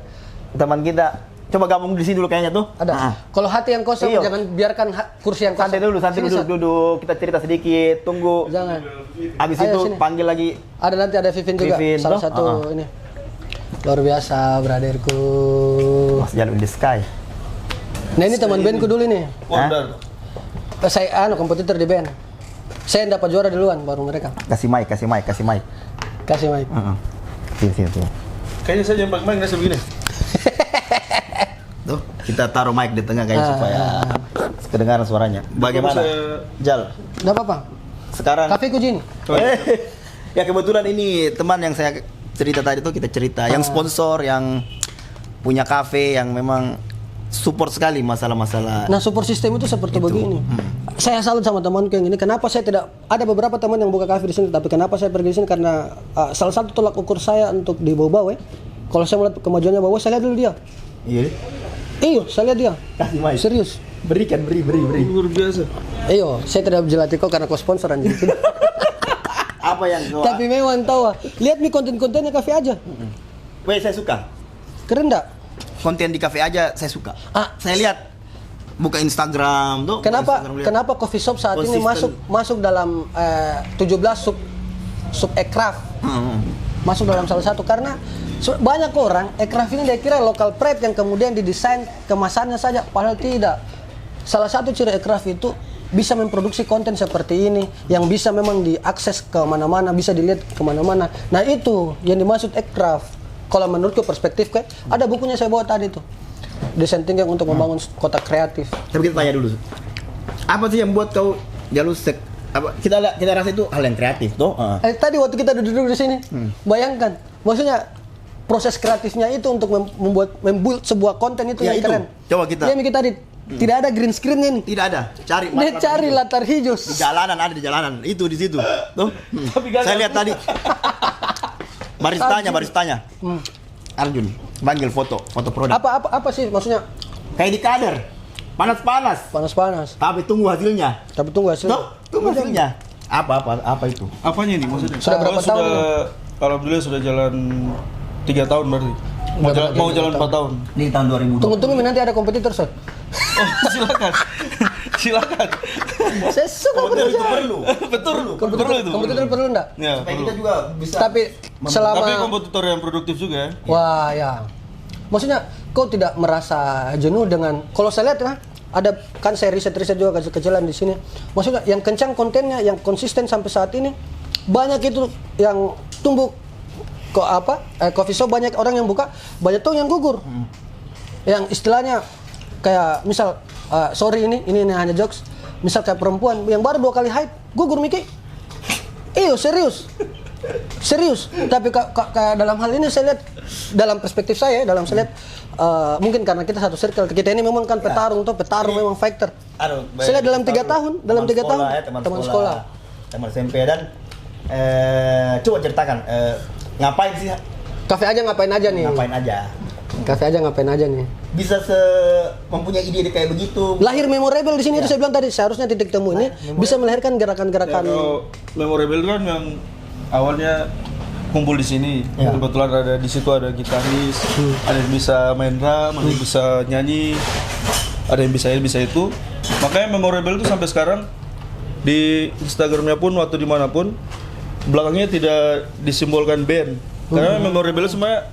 Teman kita Coba gabung di sini dulu kayaknya tuh. Ada. Kalau hati yang kosong, Iya. jangan biarkan kursi yang kosong. Santai Sini, Sat. duduk. Kita cerita sedikit, tunggu. Jangan. Habis Ayo, itu sini. panggil lagi. Ada nanti ada Vivin juga, Vivin, salah toh? satu ini. Luar biasa, brotherku. Mas Jalur in the Sky. Nah ini teman bandku dulu nih. Wonder. Saya kompetitor di band. Saya yang dapat juara duluan, baru mereka. Kasih mic. Kasih mic. Sini. Kayaknya saya jangan pakai mic nasi begini. Tuh, kita taruh mic di tengah kayaknya supaya kedengaran suaranya. Bagaimana? Jal, Nggak apa-apa. sekarang Kafe Kujini. ya kebetulan ini teman yang saya cerita tadi tuh kita cerita yang sponsor yang punya kafe yang memang support sekali masalah-masalah. Nah support system itu seperti begini. Saya salut sama temanku yang ini. Kenapa saya tidak ada beberapa teman yang buka kafe di sini, tapi kenapa saya pergi di sini karena salah satu tolak ukur saya untuk di bawah kalau saya melihat kemajuannya bawah, saya lihat dulu dia. Iya, saya lihat dia. Kasih mic. Serius. Beri. Luar biasa. Iyo, saya tidak berjelati kok karena kau sponsor anjing. Apa yang kau? Tapi memang tahu, lihat nih konten-kontennya kafe aja. Weh, saya suka. Keren enggak? Konten di kafe aja saya suka. Ah. Saya lihat buka Instagram tuh. Kenapa coffee shop saat ini Konsisten. masuk dalam 17 sub aircraft. Masuk dalam salah satu karena banyak orang aircraft ini dia kira local pride yang kemudian didesain kemasannya saja, padahal tidak. Salah satu ciri aircraft itu bisa memproduksi konten seperti ini yang bisa memang diakses ke mana-mana, bisa dilihat ke mana-mana. Nah itu yang dimaksud aircraft. Kalau menurutku perspektif ada bukunya saya bawa tadi tuh. Desain thinking untuk membangun kota kreatif. Tapi kita tanya dulu. Apa sih yang buat kau jalur kita rasa itu hal yang kreatif toh? Tadi waktu kita duduk di sini, bayangkan, maksudnya proses kreatifnya itu untuk membuat sebuah konten itu Ya, yang itu. keren. Coba kita. Dia mikir tadi tidak ada green screen ini. Tidak ada. Cari. Dia cari latar hijau. Di jalanan ada di jalanan. Itu di situ. Tuh. Saya lihat tadi. Baristanya. Arjun, panggil foto produk. Apa sih maksudnya? Kayak di kader. Panas. Panas. Tapi tunggu hasilnya. Tapi tunggu hasil. Tuh, tunggu hasilnya. Apa itu? Apanya ini maksudnya? Sudah berapa tahun? Alhamdulillah sudah jalan 3 tahun berarti. Mau jalan 4 tahun. Ini tahun 2020. Tunggu nanti ada kompetitor, Sot. Oh, silakan. Saya suka Kompetitor itu bekerja. perlu. Betul itu. Kompetitor perlu enggak? Ya, Supaya perlu. kita juga bisa. Tapi selama Tapi kompetitor yang produktif juga ya. Wah ya, maksudnya kau tidak merasa jenuh dengan, kalau saya lihat ya, ada kan saya riset juga kecil-kecilan di sini. Maksudnya yang kencang kontennya, yang konsisten sampai saat ini, banyak itu yang tumbuh coffee shop, banyak orang yang buka, banyak tuh yang gugur. Yang istilahnya kayak misal sorry ini hanya jokes. Misal kayak perempuan yang baru 2 kali haid, gugur Miki. Iyo serius. Tapi kayak dalam hal ini saya lihat, dalam perspektif saya, mungkin karena kita satu circle, kita ini memang kan petarung memang fighter. Saya lihat dalam 3 tahun, teman sekolah. Teman SMP dan coba ceritakan ngapain sih? Kafe aja ngapain aja nih? Bisa mempunyai ide kayak begitu. Lahir memorable di sini itu saya bilang tadi, seharusnya titik temu ini bisa melahirkan gerakan-gerakan. Kalau memorable kan yang awalnya kumpul di sini. Ya. Kebetulan ada di situ ada gitaris, ada yang bisa main drum, ada yang bisa nyanyi, ada yang bisa itu. Makanya memorable itu sampai sekarang di Instagramnya pun waktu dimanapun belakangnya tidak disimbolkan band. Karena memorable semuanya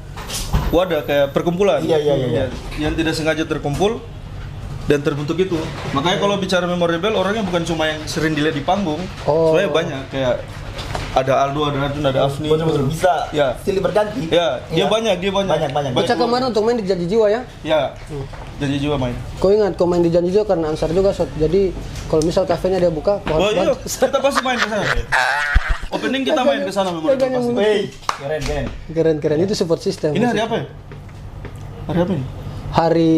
wadah kayak perkumpulan. Iya. Yang tidak sengaja terkumpul dan terbentuk itu. Makanya kalau bicara memorable, orangnya bukan cuma yang sering dilihat di panggung. Sebenarnya banyak kayak ada Aldo, ada Arjun, ada Afni. Betul bisa. Ya. Silih berganti. Ya, dia banyak. Banyak. Bocah kemarin untuk main di Janji Jiwa ya. Ya. Janji Jiwa main. Kau ingat kau main di Janji Jiwa karena Ansar juga, Sot. Jadi kalau misal kafenya dia buka, kau Oh harus iya, bantu. kita pasti main ke sana. Opening kita main ke sana memang. Wey, keren. Keren itu support system. Ini hari apa ya? Hari apa ini? Hari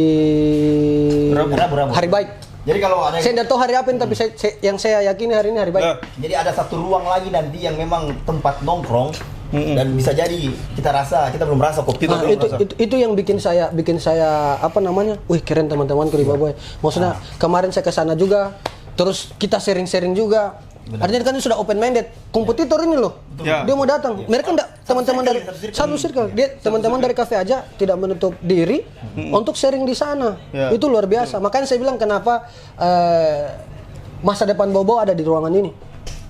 Rabu. hari baik. Jadi kalau ada Saya tidak tahu hari apa ini, tapi yang saya yakini hari ini hari baik. Ya. jadi ada satu ruang lagi nanti yang memang tempat nongkrong dan bisa jadi kita belum rasa kok. Kita Nah, belum rasa. itu yang bikin saya apa namanya? Wih, keren teman-temanku di Baboy. Maksudnya kemarin saya ke sana juga, terus kita sharing-sharing juga. Artinya kan ini sudah open minded. Kompetitor ini loh. Ya. Dia mau datang. Mereka enggak teman-teman dari satu circle. Dia teman-teman dari kafe aja tidak menutup diri untuk sharing di sana. Ya. Itu luar biasa. Makanya saya bilang kenapa masa depan Bobo ada di ruangan ini.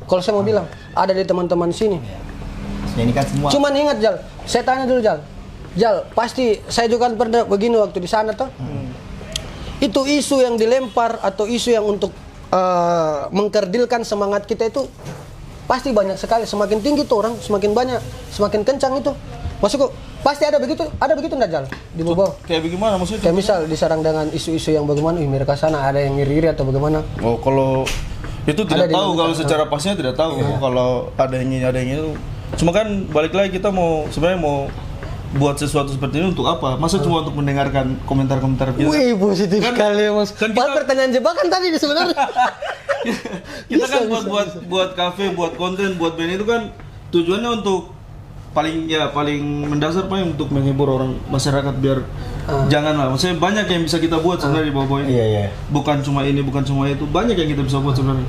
Kalau saya mau bilang ada di teman-teman sini. Ini kan semua. Cuman ingat Jal, saya tanya dulu Jal. Jal, pasti saya juga kan pernah begini waktu di sana toh. Itu isu yang dilempar atau isu yang untuk mengkerdilkan semangat kita itu pasti banyak sekali. Semakin tinggi tuh orang, semakin banyak, semakin kencang itu. Maksudku, pasti ada begitu enggak Jal di Bobo? Kayak bagaimana maksudnya? Kayak misal diserang dengan isu-isu yang bagaimana, mereka sana ada yang ngiri-ngiri atau bagaimana? Oh, kalau itu Ada tidak di tahu, mana? kalau secara pastinya tidak tahu. Kalau ada yang ini, ada yang itu. Cuma kan balik lagi kita sebenarnya mau buat sesuatu seperti ini untuk apa? Masa cuma untuk mendengarkan komentar-komentar kita? Wih, positif sekali Mas. kan Padahal kita- pertanyaan jebakan tadi sebenarnya. Kita kan Bisa, buat kafe, buat konten, buat band itu kan tujuannya untuk paling mendasar paling untuk menghibur orang masyarakat biar janganlah. Maksudnya banyak yang bisa kita buat sebenarnya di bawah ini. Iya. Bukan cuma ini, bukan cuma itu. Banyak yang kita bisa buat sebenarnya.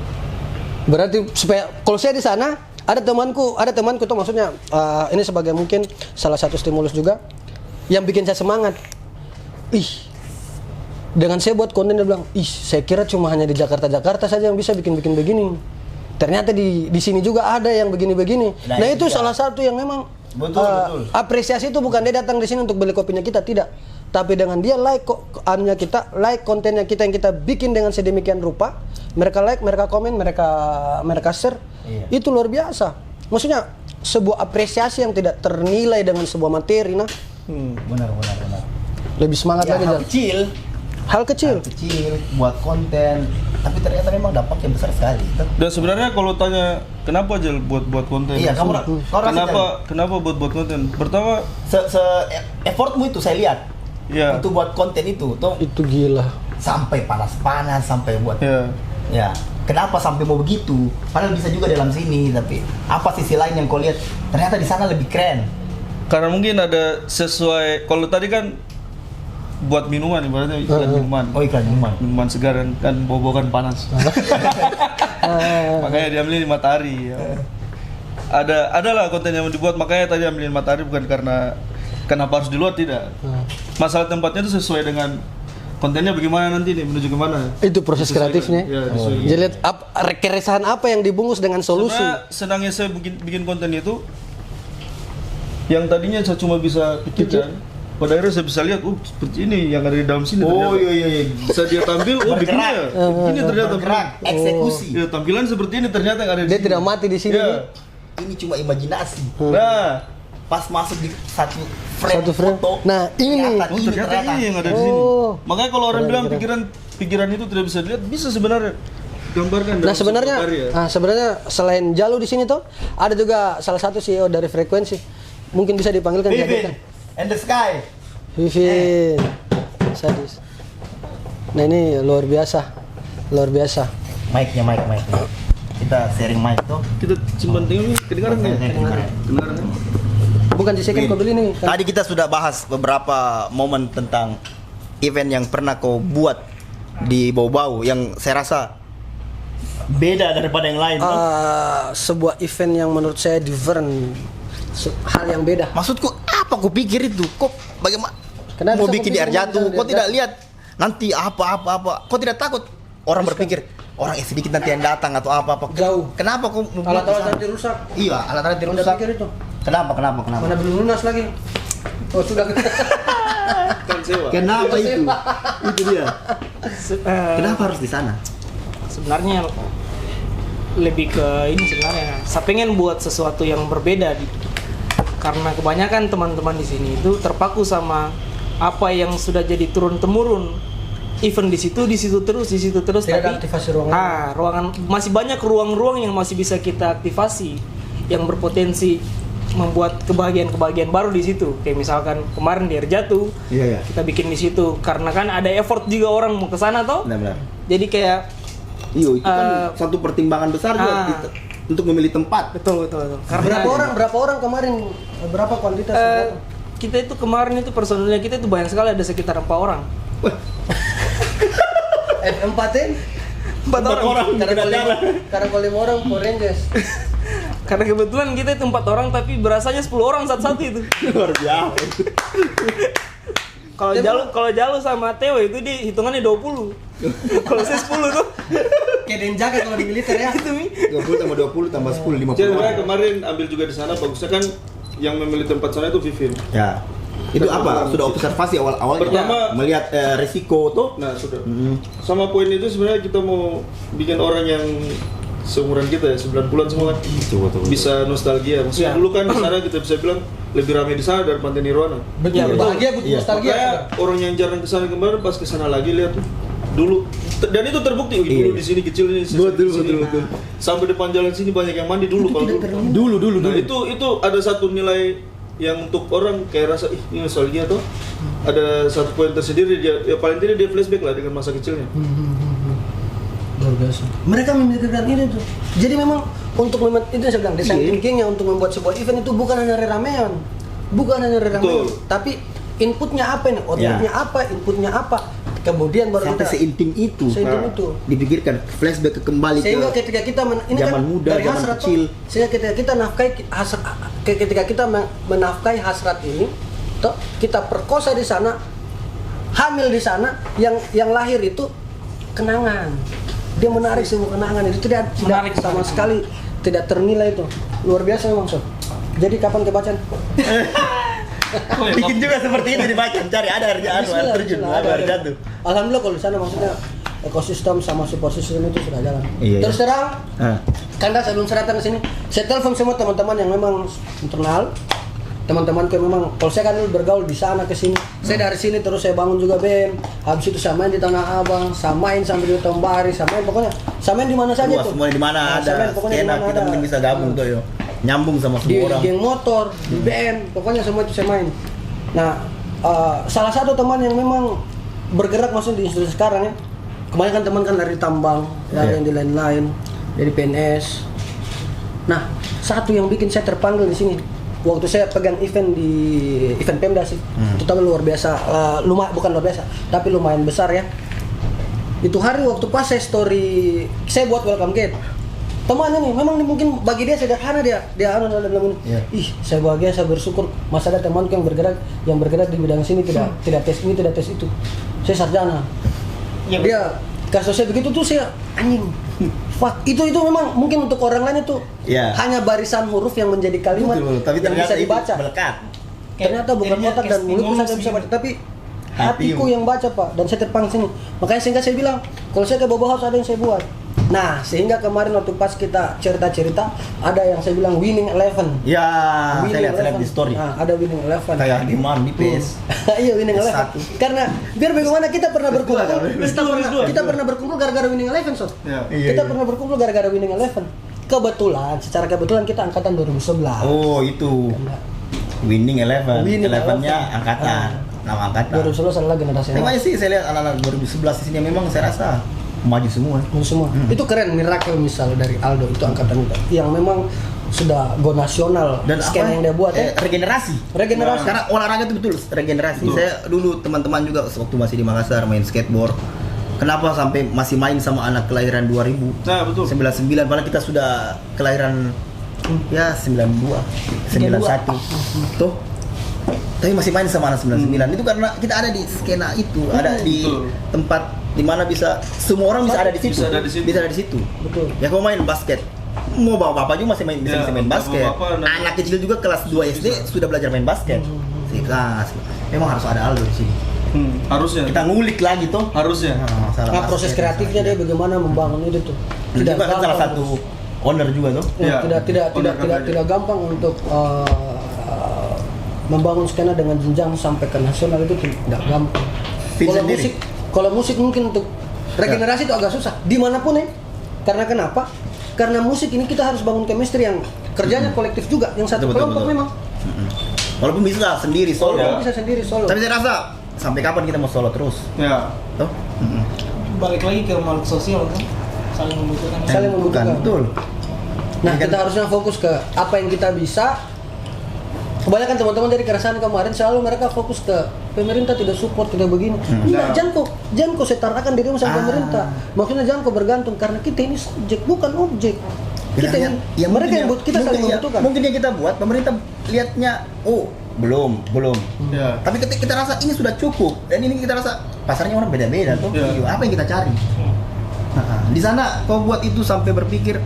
Berarti supaya kalau saya di sana ada temanku tuh maksudnya ini sebagai mungkin salah satu stimulus juga yang bikin saya semangat. Ih, dengan saya buat konten dia bilang, ih saya kira cuma hanya di Jakarta saja yang bisa bikin begini. Ternyata di sini juga ada yang begini-begini. Nah, Nah itu iya. salah satu yang memang Betul. apresiasi itu bukan dia datang di sini untuk beli kopinya kita, tidak. Tapi dengan dia like kontennya kita yang kita bikin dengan sedemikian rupa, mereka like, mereka komen, mereka share, itu luar biasa. Maksudnya sebuah apresiasi yang tidak ternilai dengan sebuah materi, nah Benar. lebih semangat Ya, lagi hal Jal. kecil, Hal kecil. buat konten, tapi ternyata memang dampaknya besar sekali. Dan sebenarnya kalau tanya kenapa aja buat konten? Iya, kau rasa Kenapa buat konten? Pertama, effortmu itu saya lihat ya, untuk buat konten itu, tuh Itu gila. sampai panas-panas, sampai buat ya, ya. Kenapa sampai mau begitu? Padahal bisa juga dalam sini, tapi apa sisi lain yang kau lihat? Ternyata di sana lebih keren. karena mungkin ada sesuai. Kalau tadi kan buat minuman, ibaratnya iklan minuman. Oh, iklan minuman. Minuman segar kan bobo kan panas. Makanya diambilin di Matahari. Ya. Adalah konten yang dibuat, makanya tadi ambilin Matahari bukan karena kenapa harus di luar, tidak. Masalah tempatnya itu sesuai dengan kontennya bagaimana nanti nih, menuju kemana. Itu proses Disesuaikan. kreatifnya. Ya, disesuaikan. Jadi lihat keresahan apa yang dibungkus dengan solusi. Sebenarnya senangnya saya bikin konten itu, yang tadinya saya cuma bisa pikirkan, pada akhirnya saya bisa lihat, seperti ini yang ada di dalam sini. Oh ternyata. iya. Saya dia tampil, begini ya. Ini ternyata Bergerak, eksekusi. Ya, tampilan seperti ini ternyata yang ada di Dia sini. tidak mati di sini. Ya. Ini cuma imajinasi. Nah, Pas masuk di satu frame, Satu frame. foto, Nah, ini. kelihatan ternyata ini yang ada di sini. Oh. Makanya kalau orang bilang pikiran itu tidak bisa dilihat, bisa sebenarnya gambarkan. Nah dalam sebenarnya, sebuah karya. sebenarnya selain Jalu di sini tuh ada juga salah satu CEO dari Frekuensi, mungkin bisa dipanggilkan Vivin dihadirkan. and the Sky. Vivin, sadis. Nah ini luar biasa. Mic-nya. Kita sharing mic tuh. Kita simpan tinggal kedengaran nggak? Kedengaran. Kedengaran kan? Bukan di second kau beli nih. Kan? Tadi kita sudah bahas beberapa momen tentang event yang pernah kau buat di Bau-Bau yang saya rasa beda daripada yang lain. Sebuah event yang menurut saya different, hal yang beda. Maksudku apa kau pikir itu? Kok bagaimana? Kenapa Mau bisa bikin kau di air pikir jatuh? mau Kau bikin di tidak air lihat nanti apa? Kau tidak takut? Orang berpikir orang sedikit nanti yang datang atau apa? Jauh. Kenapa kau membuat Alat-alat di sana? nanti rusak. Iya, alat-alat Udah rusak. pikir itu. Kenapa? Mana belum lunas lagi? Oh sudah. Kan sewa. Kenapa itu? Itu dia. Eh, Kenapa harus di sana? Sebenarnya lebih ke ini sebenarnya. Saya pengen buat sesuatu yang berbeda karena kebanyakan teman-teman di sini itu terpaku sama apa yang sudah jadi turun temurun. Event di situ terus. Tidak ada Tapi aktivasi ruangan. ruangan masih banyak ruang-ruang yang masih bisa kita aktivasi yang berpotensi membuat kebahagiaan baru di situ. Kayak misalkan kemarin di air jatuh, Iya. kita bikin di situ karena kan ada effort juga orang mau ke sana toh. Benar. Jadi kayak Iya, itu kan satu pertimbangan besar juga untuk memilih tempat. betul. Berapa orang kemarin? Berapa kuantitas? Kita itu kemarin itu personilnya kita itu banyak sekali, ada sekitar 4 orang. F4-in? 4 orang. Karena kalau 5 orang Power Rangers. Karena kebetulan kita itu 4 orang tapi berasanya 10 orang satu-satu itu. Luar biasa. Kalau Jalo sama Teo itu dia hitungannya 20. Kalau saya 10 tuh. Kayak denjaga kalau di militer ya. Itu Mi. 20 tambah 20 tambah 10 50. Jadi sebenarnya kemarin ambil juga di sana, bagusnya kan yang memilih tempat sana itu Vivin. Ya. Itu apa? Sudah observasi awal-awalnya. Pertama- melihat risiko tuh. Nah sudah. Sama poin itu sebenarnya kita mau bikin orang yang seumuran kita ya, 9 bulan semua kan bisa nostalgia. Maksudnya Ya. dulu kan di sana kita bisa bilang lebih ramai di sana dari Pantai Nirwana. Betul. betul. Bahagia butuh Iya. nostalgia. Makanya orang yang jarang kesana kemarin pas kesana lagi lihat tuh dulu dan itu terbukti dulu Iya. di sini kecil ini Betul. sampai depan jalan sini banyak yang mandi dulu kalau dulu. Nah, itu ada satu nilai yang untuk orang kayak rasa ini nostalgia tuh. Ada satu poin tersendiri dia ya paling tidak dia flashback lah dengan masa kecilnya. Luar biasa. Mereka memikirkan ini tuh. Jadi memang untuk itu saya bilang desain thinkingnya untuk membuat sebuah event itu bukan hanya ramean, Betul. tapi inputnya apa nih, outputnya apa, inputnya apa, kemudian baru Sampai kita seintim itu. seintim itu. Dipikirkan flashback kembali Sehingga ke ketika kita ini zaman kan muda, dari zaman hasrat kecil. tuh, sehingga ketika kita ketika kita menafkahi hasrat ini, toh kita perkosa di sana, hamil di sana, yang lahir itu kenangan. Dia menarik semua kenangan itu tidak Menarik sama sekali. sekali tidak ternilai itu. Luar biasa memang Sob. Jadi kapan kebacaan? bikin juga seperti itu dibaca, cari ada air terjun, ada air jatuh. Alhamdulillah kalau di sana maksudnya ekosistem sama support system itu sudah jalan. Iya, Terus iya. terang, Ah. Kanda sebelum saya datang ke sini, saya telepon semua teman-teman yang memang internal, teman-temanku yang memang, kalau saya kan dulu bergaul di sana ke sini, saya dari sini terus saya bangun juga BEM, habis itu saya main di Tanah Abang, saya main sampai di Tombari, saya main pokoknya, saya main di mana saja Luas tuh. semua di mana Nah, saya main ada pokoknya di skena mana kita ada. mungkin bisa gabung tuh yo. Nyambung sama Di semua orang. geng motor, di BM, pokoknya semua itu saya main. Nah, salah satu teman yang memang bergerak masuk di industri sekarang ya, kebanyakan teman kan dari tambang, dari Iya. yang di lain-lain, dari PNS. Nah, satu yang bikin saya terpanggil di sini, waktu saya pegang event di event Pemda sih, itu tapi luar biasa, bukan luar biasa, tapi lumayan besar ya. Itu hari waktu pas saya story, saya buat welcome gate. Temannya nih, memang nih mungkin bagi dia sederhana dia bilang ini. Iya. Ih, saya bahagia, saya bersyukur masa ada temanku yang bergerak di bidang sini tidak tes ini, tidak tes itu. Saya sarjana. Ya, Dia kasus saya begitu tuh saya anjing. Fuck, itu memang mungkin untuk orang lain itu Iya. hanya barisan huruf yang menjadi kalimat Betul, tapi yang bisa ternyata itu dibaca. melekat. Ternyata bukan Jadinya otak dan casting mulutku ngomong saja bisa sendiri. baca, tapi Hati hatiku yang baca Pak, dan saya terpanggil sini. Makanya sehingga saya bilang, kalau saya ke Bobo House ada yang saya buat. Nah, sehingga kemarin waktu pas kita cerita-cerita, ada yang saya bilang Winning 11. Ya, saya lihat di story. Nah, ada Winning 11. Kayak di man di PS. Iya Winning 11. Satu. Karena biar bagaimana kita pernah berkumpul, kan? kita pernah berkumpul gara-gara Winning 11 so. Ya. Iya, Kita iya. pernah berkumpul gara-gara Winning 11. Kebetulan, secara kebetulan kita angkatan 2011. Oh, itu. Winning 11. Winning 11-nya 11. angkatan. Nama angkatan. 2011 adalah generasi Memang sih saya lihat anak-anak 2011 di sini memang saya rasa maju semua. semua. Itu keren, miracle misal dari Aldo itu angkatan itu yang memang sudah go nasional Dan scan apa? yang dia buat ya. Regenerasi. Regenerasi. Karena olahraga itu betul regenerasi. Saya dulu teman-teman juga waktu masih di Makassar main skateboard. Kenapa sampai masih main sama anak kelahiran 2000? Nah, betul. 99 padahal kita sudah kelahiran ya 92, 91. Tuh. Tapi masih main sama anak 99. Itu karena kita ada di skena itu, ada di Betul. tempat di mana bisa semua orang bisa ada di situ. Bisa ada di situ. Bisa ada di situ. Betul. Ya kalau main basket, mau bawa bapak juga masih bisa Ya, main basket. bapak-bapak, nah. Anak kecil juga kelas 2 SD sudah belajar main basket. Kelas. Memang harus ada Aldo di sini. Harusnya. Kita ngulik lagi tuh. Harusnya. Nah, proses kreatifnya dia bagaimana membangun itu tuh. Tidak kan salah gampang. satu owner juga tuh. Ya, Ya, tidak gampang untuk membangun skena dengan jenjang sampai ke nasional itu tidak gampang. Vin Kalau sendiri? musik mungkin untuk regenerasi itu agak susah dimanapun ya. Karena kenapa? Karena musik ini kita harus bangun chemistry yang kerjanya kolektif juga, yang satu Betul, kelompok betul. memang. Walaupun bisa sendiri solo. Kalau bisa sendiri solo. Tapi saya rasa sampai kapan kita mau solo terus? Ya. Tuh. Balik lagi ke makhluk sosial kan, saling membutuhkan. Saling membutuhkan. Betul. Nah, Ini kan- kita harusnya fokus ke apa yang kita bisa. Kebanyakan teman-teman dari keresahan kemarin selalu mereka fokus ke pemerintah tidak support, tidak begini. Enggak, jangan kau setarakan dirimu sama pemerintah. Maksudnya jangan kau bergantung karena kita ini subjek bukan objek. Kita yang mereka yang buat kita saling membutuhkan. Mungkin yang kita buat pemerintah lihatnya belum. Ya. Tapi ketika kita rasa ini sudah cukup dan ini kita rasa pasarnya orang beda-beda tuh. Ya. Apa yang kita cari? Nah, di sana kau buat itu sampai berpikir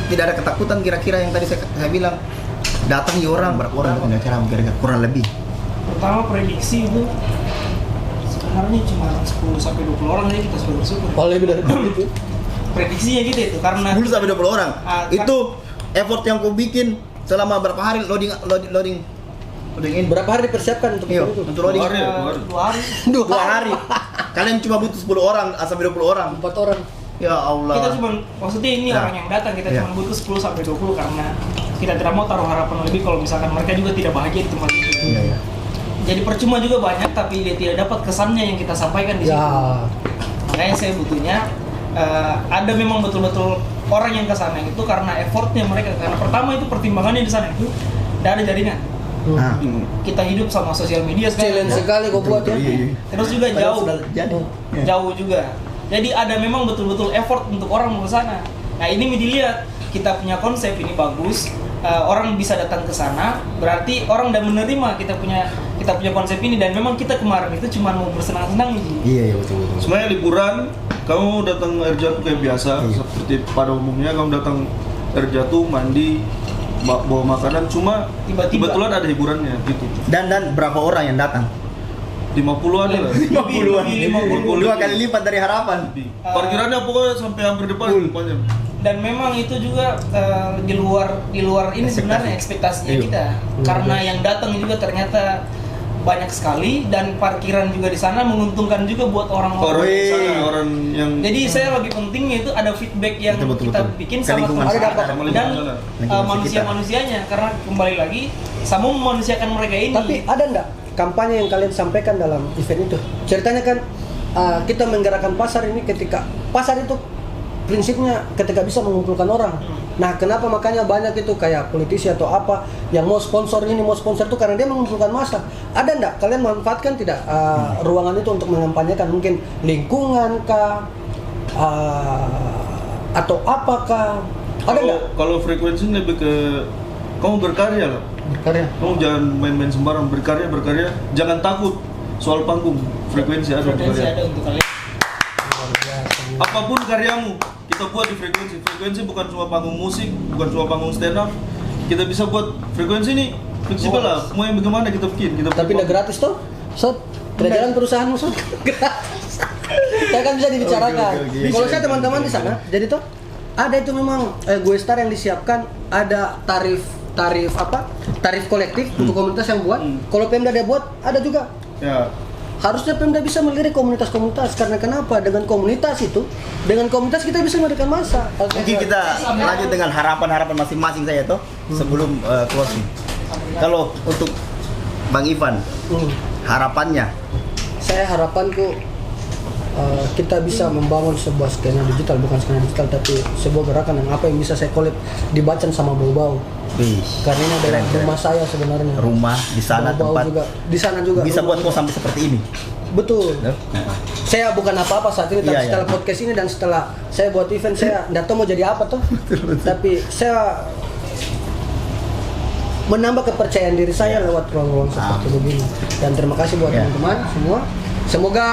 tidak ada ketakutan kira-kira yang tadi saya bilang datang orang berapa orang nggak cara kira-kira kurang lebih. Pertama prediksi itu sebenarnya cuma 10 sampai 20 orang aja kita sudah bersyukur. Paling lebih dari itu. Prediksinya gitu itu karena 10 sampai 20 orang. Kan- Itu effort yang kau bikin selama berapa hari loading ini. Berapa hari dipersiapkan untuk Iya, itu? untuk loading. 2 hari ya, 2 hari. 2 hari. Kalian cuma butuh 10 orang sampai 20 orang. 4 orang. Ya Allah. Kita cuma maksudnya ini Ya. orang yang datang kita Ya. cuma butuh 10 sampai 20 karena kita tidak mau taruh harapan lebih kalau misalkan mereka juga tidak bahagia di tempat itu. Iya. Jadi percuma juga banyak tapi dia tidak dapat kesannya yang kita sampaikan di situ. Ya. Makanya saya butuhnya ada memang betul-betul orang yang ke sana itu karena effortnya mereka. Karena pertama itu pertimbangannya di sana itu tidak ada jaringan. Nah. Kita hidup sama sosial media sekarang. Challenge sekali kau buat ya. Iya. Terus juga Padahal jauh. sudah jadi. Ya. Jauh juga. Jadi ada memang betul-betul effort untuk orang mau ke sana. Nah ini dilihat kita punya konsep ini bagus, orang bisa datang ke sana, berarti orang udah menerima kita punya konsep ini dan memang kita kemarin itu cuma mau bersenang-senang nih. Iya betul. Sebenarnya liburan, kamu datang air jatuh kayak biasa, Iya. seperti pada umumnya kamu datang air jatuh, mandi, bawa makanan, cuma Tiba-tiba. kebetulan ada hiburannya gitu. Dan berapa orang yang datang? 50 ada lah. 50-an. 50. 2 kali lipat dari harapan. Parkirannya pokoknya sampai hampir depan. Panjang. Dan memang itu juga di luar ini sebenarnya ekspektasinya Iya. kita. Karena yang datang juga ternyata banyak sekali dan parkiran juga di sana menguntungkan juga buat orang-orang. Orang sana, orang yang Jadi saya lebih pentingnya itu ada feedback yang Betul. kita bikin Ke sama lingkungan teman sekitar. dan Sama lingkungan sana. Lingkungan manusia-manusianya karena kembali lagi sama memanusiakan mereka ini. Tapi ada enggak kampanye yang kalian sampaikan dalam event itu? Ceritanya kan kita menggerakkan pasar ini ketika pasar itu prinsipnya ketika bisa mengumpulkan orang. Nah, kenapa makanya banyak itu kayak politisi atau apa yang mau sponsor ini, mau sponsor itu karena dia mengumpulkan massa. Ada enggak kalian memanfaatkan tidak ruangan itu untuk mengampanyekan mungkin lingkungan kah atau apakah? Ada enggak? kalau frekuensi lebih ke kamu berkarya lah. Berkarya. Kamu jangan main-main sembarang, berkarya, jangan takut soal panggung. Frekuensi ada untuk Frekuensi kalian. ada untuk kalian. Apapun karyamu, kita buat di frekuensi. Frekuensi bukan cuma panggung musik, bukan cuma panggung stand up. Kita bisa buat frekuensi ini fleksibel lah. Mau yang bagaimana kita bikin. Kita Tapi bikin udah gratis tuh? Sot, kerjaan perusahaanmu Sot? Gratis. Ya kan bisa dibicarakan. Oke. Kalau saya teman-teman di sana, jadi tuh ada itu memang gue star yang disiapkan ada tarif apa? Tarif kolektif untuk komunitas yang buat. Kalau Pemda dia buat, ada juga. Ya. Harusnya Pemda bisa melirik komunitas-komunitas karena kenapa? Dengan komunitas kita bisa memberikan massa. Mungkin kita lanjut dengan harapan-harapan masing-masing saya toh sebelum closing. Kalau untuk Bang Ivan, harapannya Saya harapanku kita bisa membangun sebuah skena digital, bukan skena digital tapi sebuah gerakan yang apa yang bisa saya collab dibacan sama Bau-Bau. Karena ini adalah rumah saya sebenarnya. rumah di sana Bau-Bau tempat juga di sana juga bisa rumah. buat kau sampai seperti ini. Betul. Saya bukan apa-apa saat ini, tapi Iya, iya. setelah podcast ini dan setelah saya buat event saya nggak tahu mau jadi apa tuh. Tapi saya menambah kepercayaan diri saya lewat ruang-ruang seperti begini. Dan terima kasih buat Iya. teman-teman semua. Semoga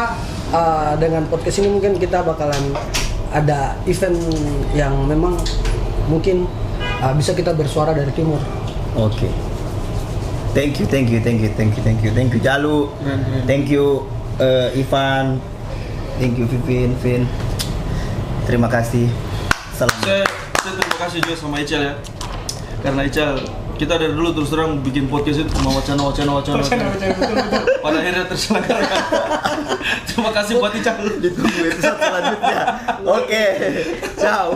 dengan podcast ini mungkin kita bakalan ada event yang memang mungkin bisa kita bersuara dari timur. Oke. Thank you Jalu. Thank you Ivan. Thank you Vin. Terima kasih. Salam. Saya terima kasih juga sama Ical ya. Karena Ical, kita dari dulu terus terang bikin podcast itu cuma wacana. Pada akhirnya terselenggara. Terima kasih buat Ical. Ditunggu episode selanjutnya. Oke. Ciao.